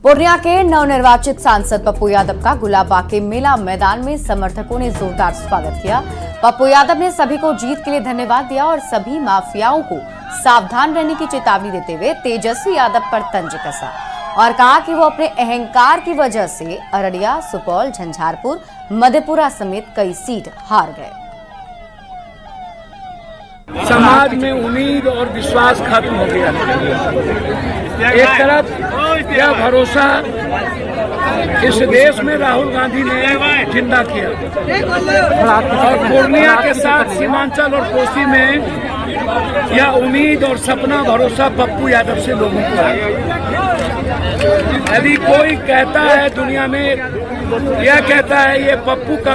पूर्णिया के नवनिर्वाचित सांसद पप्पू यादव का गुलाबबाग के मेला मैदान में समर्थकों ने जोरदार स्वागत किया। पप्पू यादव ने सभी को जीत के लिए धन्यवाद दिया और सभी माफियाओं को सावधान रहने की चेतावनी देते हुए तेजस्वी यादव पर तंज कसा और कहा कि वो अपने अहंकार की वजह से अररिया, सुपौल, झंझारपुर, मधेपुरा समेत कई सीट हार गए। समाज में उम्मीद और विश्वास खत्म हो गया। एक तरफ यह भरोसा इस देश में राहुल गांधी ने जिंदा किया और पूर्णिया के साथ सीमांचल और कोसी में यह उम्मीद और सपना भरोसा पप्पू यादव से लोगों को है। यदि कोई कहता है दुनिया में, यह कहता है ये पप्पू का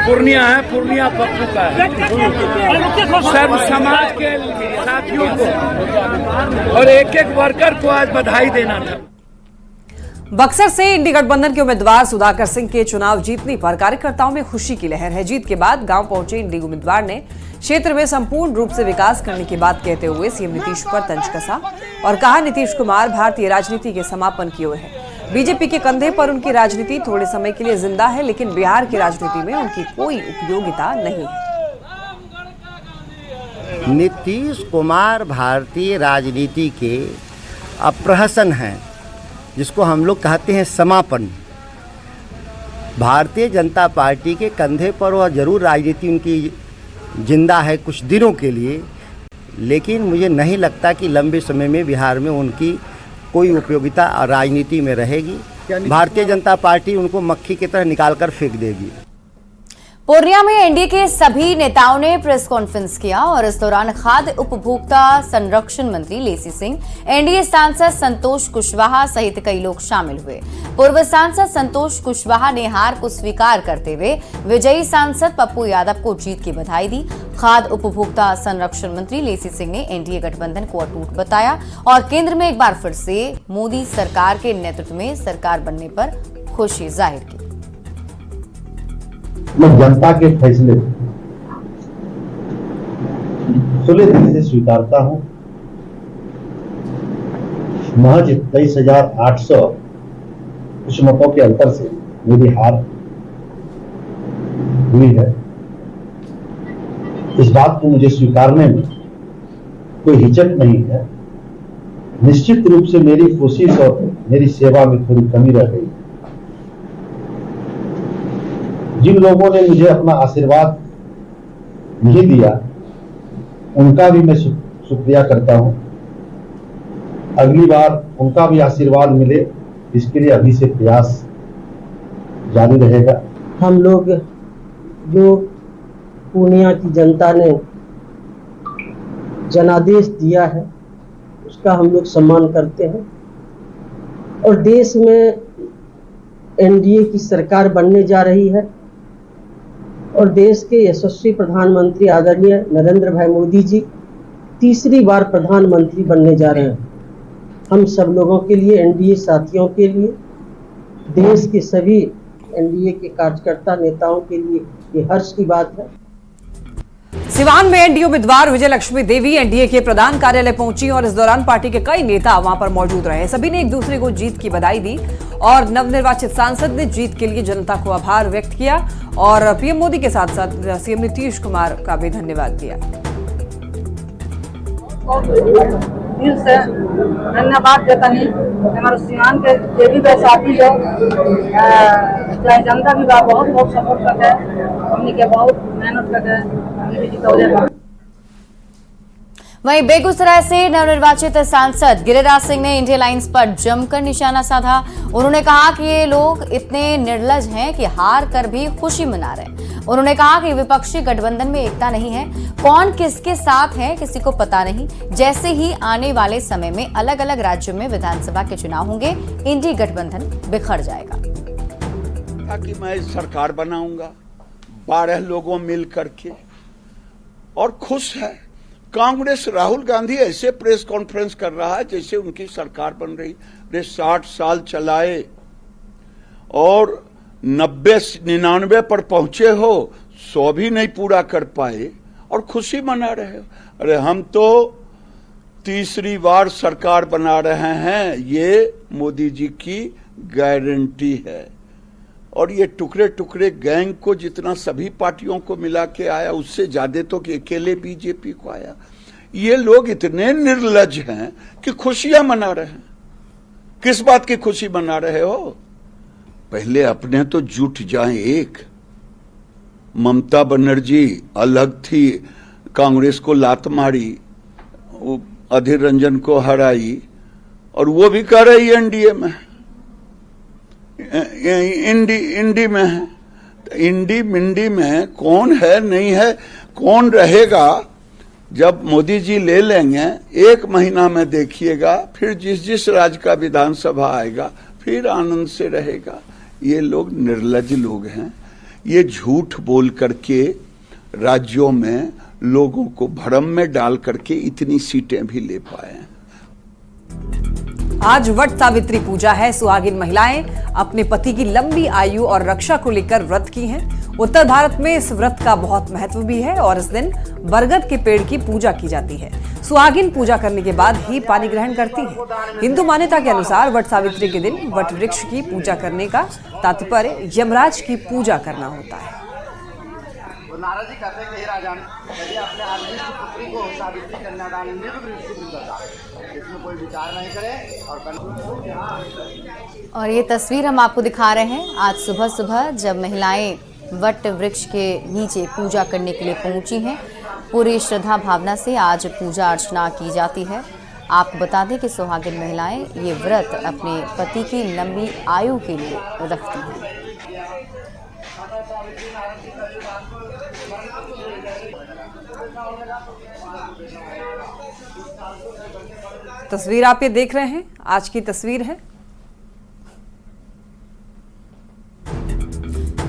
पूर्णिया है, पूर्णिया पप्पू का है, सर्व समाज के साथियों को और एक एक वर्कर को आज बधाई देना था। बक्सर से इंडी गठबंधन के उम्मीदवार सुधाकर सिंह के चुनाव जीतने पर कार्यकर्ताओं में खुशी की लहर है। जीत के बाद गांव पहुंचे इंडी उम्मीदवार ने क्षेत्र में संपूर्ण रूप से विकास करने की बात कहते हुए सीएम नीतीश पर तंज कसा और कहा नीतीश कुमार भारतीय राजनीति के समापन किए हुए हैं। बीजेपी के कंधे पर उनकी राजनीति थोड़े समय के लिए जिंदा है, लेकिन बिहार की राजनीति में उनकी कोई उपयोगिता नहीं है। नीतीश कुमार भारतीय राजनीति के अप्रहसन हैं, जिसको हम लोग कहते हैं समापन। भारतीय जनता पार्टी के कंधे पर वह जरूर राजनीति उनकी जिंदा है कुछ दिनों के लिए, लेकिन मुझे नहीं लगता कि लंबे समय में बिहार में उनकी कोई उपयोगिता राजनीति में रहेगी। भारतीय जनता पार्टी उनको मक्खी की तरह निकाल कर फेंक देगी। पूर्णिया में एनडीए के सभी नेताओं ने प्रेस कॉन्फ्रेंस किया और इस दौरान खाद्य उपभोक्ता संरक्षण मंत्री लेसी सिंह, एनडीए सांसद संतोष कुशवाहा सहित कई लोग शामिल हुए। पूर्व सांसद संतोष कुशवाहा ने हार को स्वीकार करते हुए विजयी सांसद पप्पू यादव को जीत की बधाई दी। खाद्य उपभोक्ता संरक्षण मंत्री लेसी सिंह ने एनडीए गठबंधन को अटूट बताया और केंद्र में एक बार फिर से मोदी सरकार के नेतृत्व में सरकार बनने पर खुशी जाहिर की। मैं जनता के फैसले खुले दिल से स्वीकारता हूं। महज 23,800 कुछ मतों के अंतर से मेरी हार हुई है। इस बात को मुझे स्वीकारने में कोई हिचक नहीं है। निश्चित रूप से मेरी कोशिश और मेरी सेवा में थोड़ी कमी रह गई। जिन लोगों ने मुझे अपना आशीर्वाद नहीं दिया, उनका भी मैं शुक्रिया करता हूं। अगली बार उनका भी आशीर्वाद मिले, इसके लिए अभी से प्रयास जारी रहेगा। हम लोग जो पूर्णिया की जनता ने जनादेश दिया है, उसका हम लोग सम्मान करते हैं और देश में एनडीए की सरकार बनने जा रही है और देश के यशस्वी प्रधानमंत्री आदरणीय नरेंद्र भाई मोदी जी तीसरी बार प्रधानमंत्री बनने जा रहे हैं। हम सब लोगों के लिए, एनडीए साथियों के लिए, देश के सभी एनडीए के कार्यकर्ता नेताओं के लिए ये हर्ष की बात है। सिवान में एनडीए उम्मीदवार विजय लक्ष्मी देवी एनडीए के प्रधान कार्यालय पहुंची और इस दौरान पार्टी के कई नेता वहां पर मौजूद रहे। सभी ने एक दूसरे को जीत की बधाई दी और नवनिर्वाचित सांसद ने जीत के लिए जनता को आभार व्यक्त किया और पीएम मोदी के साथ साथ सीएम नीतीश कुमार का भी धन्यवाद दिया। दिल से धन्यवाद देता नहीं हमारे सिवान के जे भी साथी जो चाहे जनता भी बहुत बहुत सपोर्ट करते हैं, हमने के बहुत मेहनत करते हैं। वहीं बेगूसराय से नवनिर्वाचित सांसद गिरिराज सिंह ने इंडिया लाइंस पर जमकर निशाना साधा। उन्होंने कहा कि ये लोग इतने निर्लज हैं कि हार कर भी खुशी मना रहे हैं। उन्होंने कहा कि विपक्षी गठबंधन में एकता नहीं है, कौन किसके साथ है किसी को पता नहीं। जैसे ही आने वाले समय में अलग अलग राज्यों में विधानसभा के चुनाव होंगे, इंडी गठबंधन बिखर जाएगा। ताकि मैं सरकार बनाऊंगा 12 लोगों मिल करके और खुश है। कांग्रेस राहुल गांधी ऐसे प्रेस कॉन्फ्रेंस कर रहा है जैसे उनकी सरकार बन रही। वे 60 साल चलाए और 90-99 पर पहुंचे हो, 100 भी नहीं पूरा कर पाए और खुशी मना रहे हो। अरे हम तो तीसरी बार सरकार बना रहे हैं, ये मोदी जी की गारंटी है। और ये टुकड़े टुकड़े गैंग को जितना सभी पार्टियों को मिला के आया, उससे ज्यादा तो कि अकेले बीजेपी को आया। ये लोग इतने निर्लज हैं कि खुशियां मना रहे हैं। किस बात की खुशी मना रहे हो? पहले अपने तो जुट जाएं एक। ममता बनर्जी अलग थी, कांग्रेस को लात मारी, अधीर रंजन को हराई, और वो भी कह रही है एनडीए में, इंडी में है। इंडी मिंडी में कौन है, नहीं है, कौन रहेगा? जब मोदी जी ले लेंगे 1 महीना में देखिएगा, फिर जिस राज्य का विधानसभा आएगा फिर आनंद से रहेगा। ये लोग निर्लज लोग हैं। ये झूठ बोल करके राज्यों में लोगों को भ्रम में डाल करके इतनी सीटें भी ले पाए हैं। आज वट सावित्री पूजा है। सुहागिन महिलाएं अपने पति की लंबी आयु और रक्षा को लेकर व्रत की हैं। उत्तर भारत में इस व्रत का बहुत महत्व भी है और इस दिन बरगद के पेड़ की पूजा की जाती है। सुहागिन पूजा करने के बाद ही पानी ग्रहण करती है। हिंदू मान्यता के अनुसार वट सावित्री के दिन वट वृक्ष की पूजा करने का तात्पर्य यमराज की पूजा करना होता है। नाराजी करते हैं कि राजान यदि अपने आदमी की पुत्री को सावित्री कन्यादान इसमें कोई विचार नहीं करे। और ये तस्वीर हम आपको दिखा रहे हैं आज सुबह सुबह जब महिलाएं वट वृक्ष के नीचे पूजा करने के लिए पहुंची हैं। पूरी श्रद्धा भावना से आज पूजा अर्चना की जाती है। आपको बता दें कि सुहागिन महिलाएं ये व्रत अपने पति की लंबी आयु के लिए रखती हैं। तस्वीर आप ये देख रहे हैं, आज की तस्वीर है।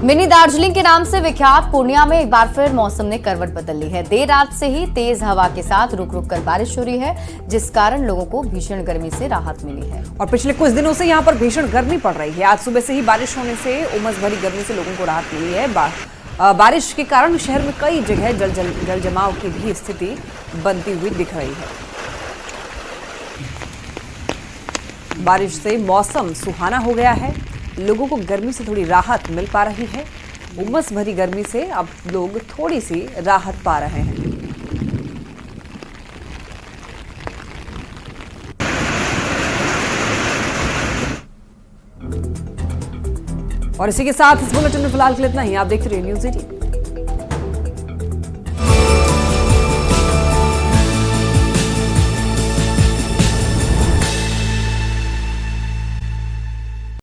मिनी दार्जिलिंग के नाम से विख्यात पूर्णिया में एक बार फिर मौसम ने करवट बदल ली है। देर रात से ही तेज हवा के साथ रुक रुक कर बारिश हो रही है, जिस कारण लोगों को भीषण गर्मी से राहत मिली है। और पिछले कुछ दिनों से यहाँ पर भीषण गर्मी पड़ रही है। आज सुबह से ही बारिश होने से उमस भरी गर्मी से लोगों को राहत मिली है। बारिश के कारण शहर में कई जगह जल जमाव की भी स्थिति बनती हुई दिख रही है। बारिश से मौसम सुहाना हो गया है। लोगों को गर्मी से थोड़ी राहत मिल पा रही है। उमस भरी गर्मी से अब लोग थोड़ी सी राहत पा रहे हैं। और इसी के साथ इस बुलेटिन में फिलहाल के लिए इतना ही। आप देखते रहिए न्यूज़ 18।